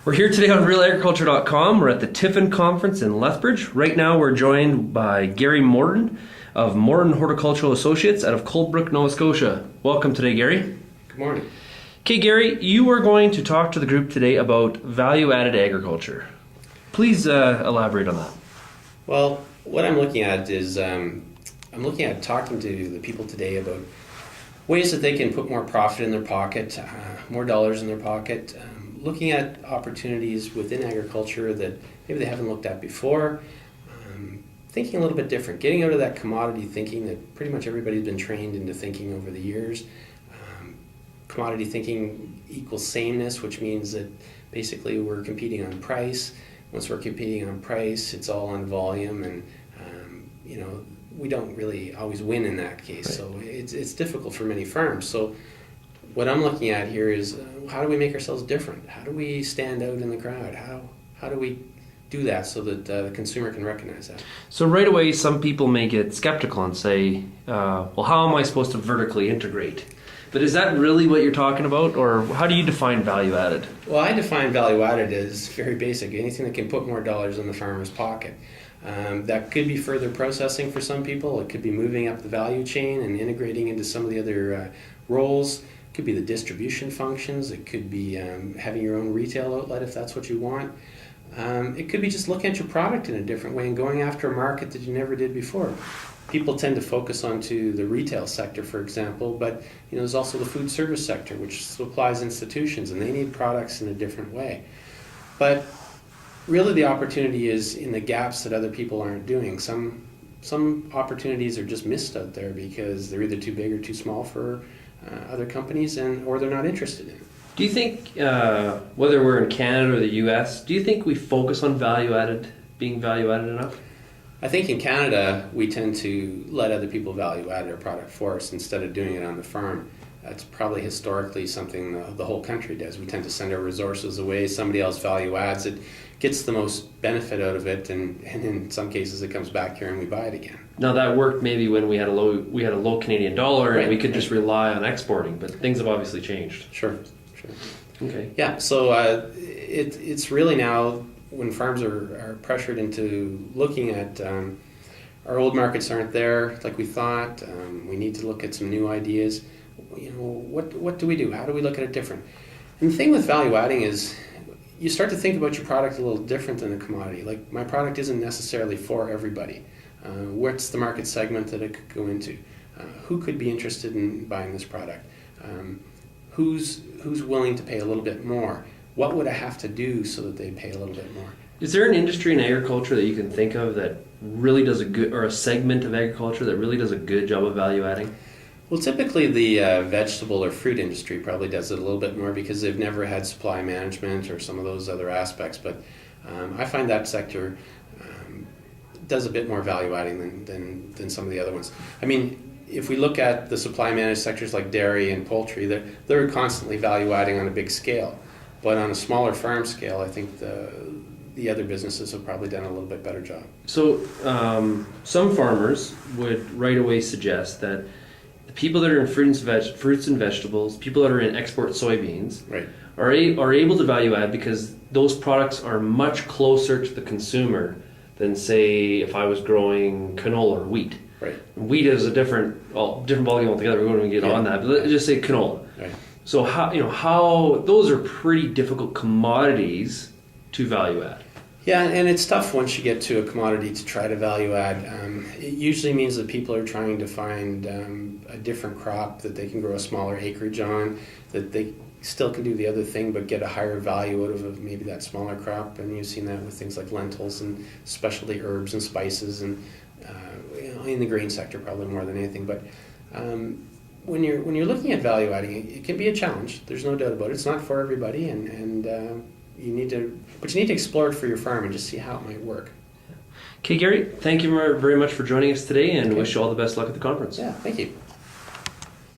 We're here today on realagriculture.com. We're at the Tiffin conference in Lethbridge. Right now we're joined by Gary Morton of Morton Horticultural Associates out of Coldbrook, Nova Scotia. Welcome today, Gary. Good morning. Okay, Gary, you are going to talk to the group today about value-added agriculture. Please elaborate on that. Well, what I'm looking at is I'm looking at talking to the people today about ways that they can put more profit in their pocket, more dollars in their pocket, looking at opportunities within agriculture that maybe they haven't looked at before, thinking a little bit different, getting out of that commodity thinking that pretty much everybody's been trained into thinking over the years. Commodity thinking equals sameness, which means that basically we're competing on price. Once we're competing on price, it's all on volume, and we don't really always win in that case. Right. So it's difficult for many farms. So what I'm looking at here is how do we make ourselves different? How do we stand out in the crowd? How do we do that so that the consumer can recognize that? So right away, some people may get skeptical and say, well, how am I supposed to vertically integrate? But is that really what you're talking about, or how do you define value added? Well, I define value added as very basic, anything that can put more dollars in the farmer's pocket. That could be further processing for some people. It could be moving up the value chain and integrating into some of the other roles. It could be the distribution functions. It could be having your own retail outlet if that's what you want. It could be just looking at your product in a different way and going after a market that you never did before. People tend to focus onto the retail sector, for example, but there's also the food service sector, which supplies institutions, and they need products in a different way. But really the opportunity is in the gaps that other people aren't doing. Some opportunities are just missed out there because they're either too big or too small for other companies, or they're not interested in it. Do you think, whether we're in Canada or the US, do you think we focus on being value added enough? I think in Canada, we tend to let other people value add their product for us instead of doing it on the farm. That's probably historically something the whole country does. We tend to send our resources away. Somebody else value adds it, gets the most benefit out of it, and in some cases it comes back here and we buy it again. Now that worked maybe when we had a low Canadian dollar, right, and we could just rely on exporting, but things have obviously changed. Sure. Okay. Yeah, so it's really now when farms are pressured into looking at our old markets aren't there like we thought. We need to look at some new ideas. What do we do? How do we look at it different? And the thing with value adding is you start to think about your product a little different than a commodity. Like, my product isn't necessarily for everybody. What's the market segment that it could go into? Who could be interested in buying this product? Who's willing to pay a little bit more? What would I have to do so that they pay a little bit more? Is there an industry in agriculture that you can think of that really does or a segment of agriculture that really does a good job of value adding? Well, typically the vegetable or fruit industry probably does it a little bit more because they've never had supply management or some of those other aspects. But I find that sector does a bit more value adding than some of the other ones. I mean, if we look at the supply managed sectors like dairy and poultry, they're constantly value adding on a big scale. But on a smaller farm scale, I think the other businesses have probably done a little bit better job. So some farmers would right away suggest that the people that are in fruits and vegetables, people that are in export soybeans, right, are able to value add because those products are much closer to the consumer than, say, if I was growing canola or wheat. Right. Wheat is a different ballgame altogether. We're going to get on that, but let's just say canola. Right. So how those are pretty difficult commodities to value add. Yeah, and it's tough once you get to a commodity to try to value add. It usually means that people are trying to find a different crop that they can grow a smaller acreage on, that they still can do the other thing but get a higher value out of maybe that smaller crop. And you've seen that with things like lentils and specialty herbs and spices, and in the grain sector probably more than anything. But when you're looking at value adding, it can be a challenge. There's no doubt about it. It's not for everybody, and you need to explore it for your farm and just see how it might work. Okay, Gary, thank you very much for joining us today, and wish you all the best luck at the conference. Yeah, thank you.